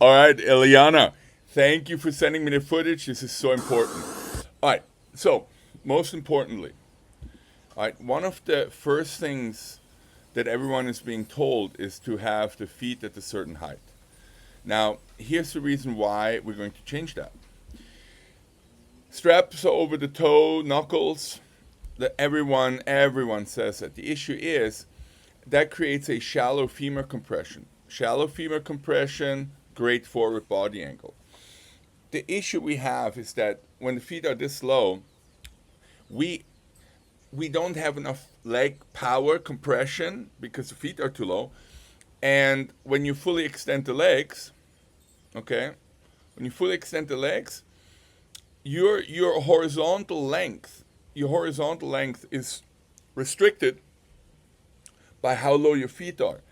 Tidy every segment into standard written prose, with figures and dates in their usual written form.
All right, Eliana, thank you for sending me the footage. This is so important. All right, so most importantly, all right, one of the first things that everyone is being told is to have the feet at a certain height. Now, here's the reason why we're going to change that. Straps over the toe, knuckles, that everyone says that. The issue is that creates a shallow femur compression. Shallow femur compression, great forward body angle. The issue we have is that when the feet are this low, we don't have enough leg power compression because the feet are too low. And when you fully extend the legs, okay, when you fully extend the legs, your horizontal length is restricted by how low your feet are.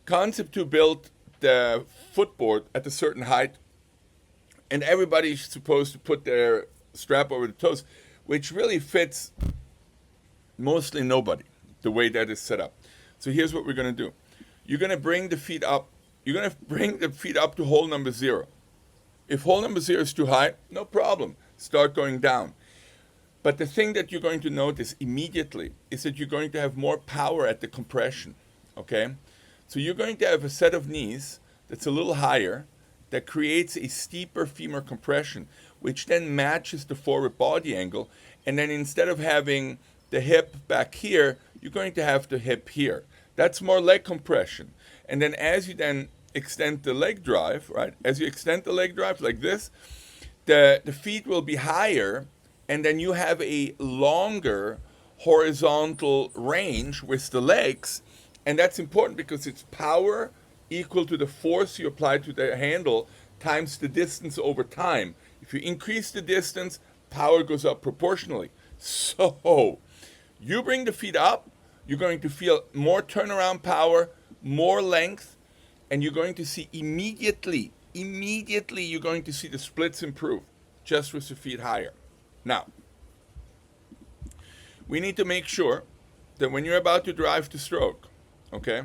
Concept 2 built the footboard at a certain height, and everybody's supposed to put their strap over the toes, which really fits mostly nobody, the way that is set up. So here's what we're going to do. You're going to bring the feet up. You're going to bring the feet up to hole number 0. If hole number 0 is too high, no problem. Start going down. But the thing that you're going to notice immediately is that you're going to have more power at the compression, okay? So you're going to have a set of knees that's a little higher, that creates a steeper femur compression, which then matches the forward body angle. And then instead of having the hip back here, you're going to have the hip here. That's more leg compression. And then as you then extend the leg drive, right? As you extend the leg drive like this, the feet will be higher, and then you have a longer horizontal range with the legs. And that's important because it's power equal to the force you apply to the handle times the distance over time. If you increase the distance, power goes up proportionally. So you bring the feet up, you're going to feel more turnaround power, more length, and you're going to see immediately you're going to see the splits improve just with the feet higher. Now, we need to make sure that when you're about to drive the stroke, okay,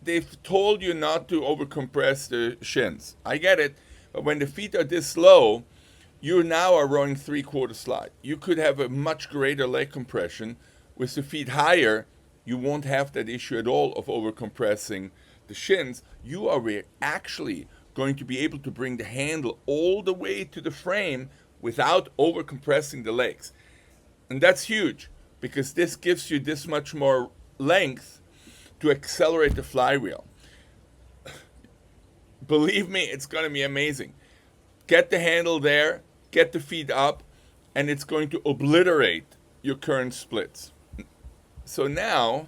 they've told you not to overcompress the shins. I get it, but when the feet are this low, you now are rowing 3/4 slide. You could have a much greater leg compression. With the feet higher, you won't have that issue at all of overcompressing the shins. You are actually going to be able to bring the handle all the way to the frame without overcompressing the legs. And that's huge because this gives you this much more length to accelerate the flywheel. Believe me, it's going to be amazing. Get the handle there, get the feet up, and it's going to obliterate your current splits. So now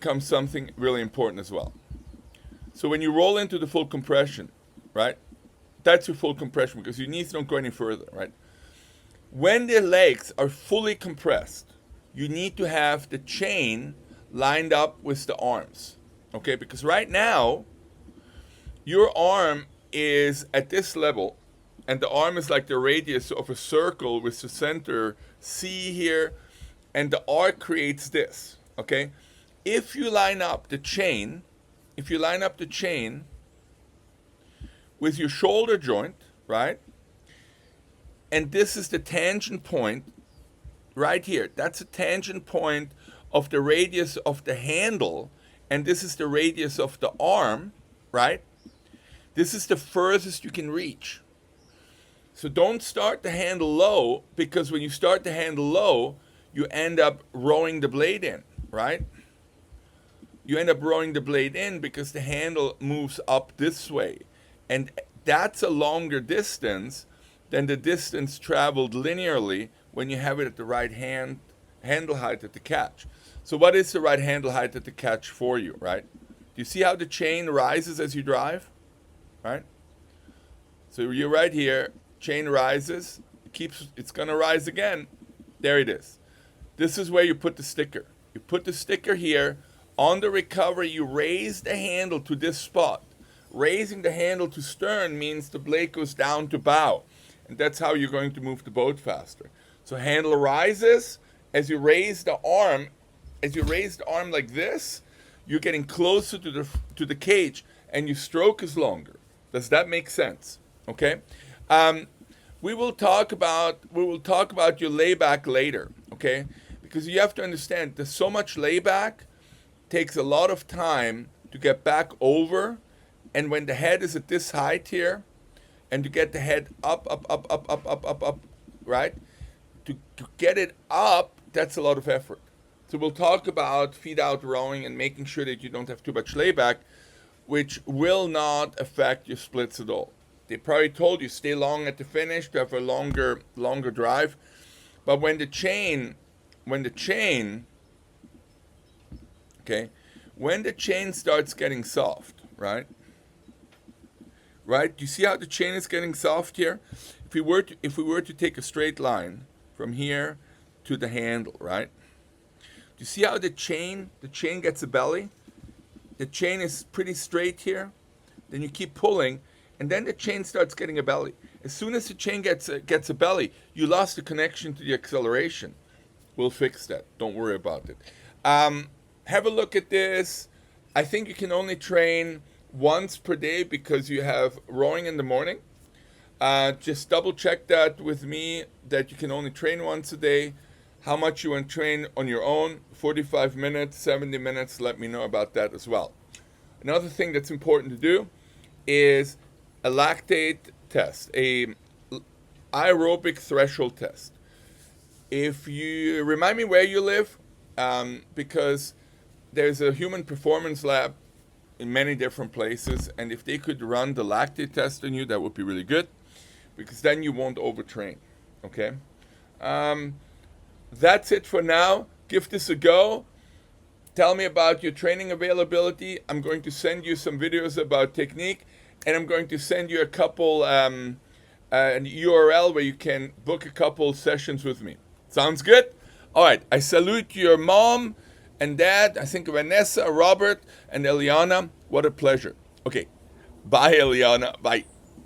comes something really important as well. So when you roll into the full compression, right? That's your full compression because your knees don't go any further, right? When the legs are fully compressed, you need to have the chain lined up with the arms, okay? Because right now, your arm is at this level, and the arm is like the radius of a circle with the center C here, and the arc creates this, okay? If you line up the chain with your shoulder joint, right? And this is the tangent point right here. That's a tangent point of the radius of the handle, and this is the radius of the arm, right? This is the furthest you can reach. So don't start the handle low, because when you start the handle low, you end up rowing the blade in, right? You end up rowing the blade in because the handle moves up this way. And that's a longer distance than the distance traveled linearly when you have it at the right handle height at the catch. So what is the right handle height at the catch for you, right? Do you see how the chain rises as you drive, right? So you're right here, chain rises, it's going to rise again. There it is. This is where you put the sticker. You put the sticker here. On the recovery, you raise the handle to this spot. Raising the handle to stern means the blade goes down to bow. And that's how you're going to move the boat faster. So handle rises. As you raise the arm like this, you're getting closer to the cage, and your stroke is longer. Does that make sense? Okay. We will talk about your layback later. Okay, because you have to understand there's so much layback, takes a lot of time to get back over, and when the head is at this height here, and to get the head up, right? To get it up, that's a lot of effort. So we'll talk about feet out rowing and making sure that you don't have too much layback, which will not affect your splits at all. They probably told you stay long at the finish to have a longer drive, but when the chain starts getting soft, right? Right? Do you see how the chain is getting soft here? If we were to take a straight line from here to the handle, right? Do you see how the chain gets a belly? The chain is pretty straight here. Then you keep pulling, and then the chain starts getting a belly. As soon as the chain gets a belly, you lost the connection to the acceleration. We'll fix that. Don't worry about it. Have a look at this. I think you can only train once per day because you have rowing in the morning. Just double check that with me, that you can only train once a day. How much you want to train on your own, 45 minutes, 70 minutes, let me know about that as well. Another thing that's important to do is a lactate test, a aerobic threshold test. If you remind me where you live, because there's a human performance lab in many different places, and if they could run the lactate test on you, that would be really good, because then you won't overtrain. Okay. That's it for now. Give this a go. Tell me about your training availability. I'm going to send you some videos about technique, and I'm going to send you a couple an URL where you can book a couple sessions with me. Sounds good? All right. I salute your mom and dad. I think Vanessa, Robert, and Eliana. What a pleasure. Okay. Bye, Eliana. Bye.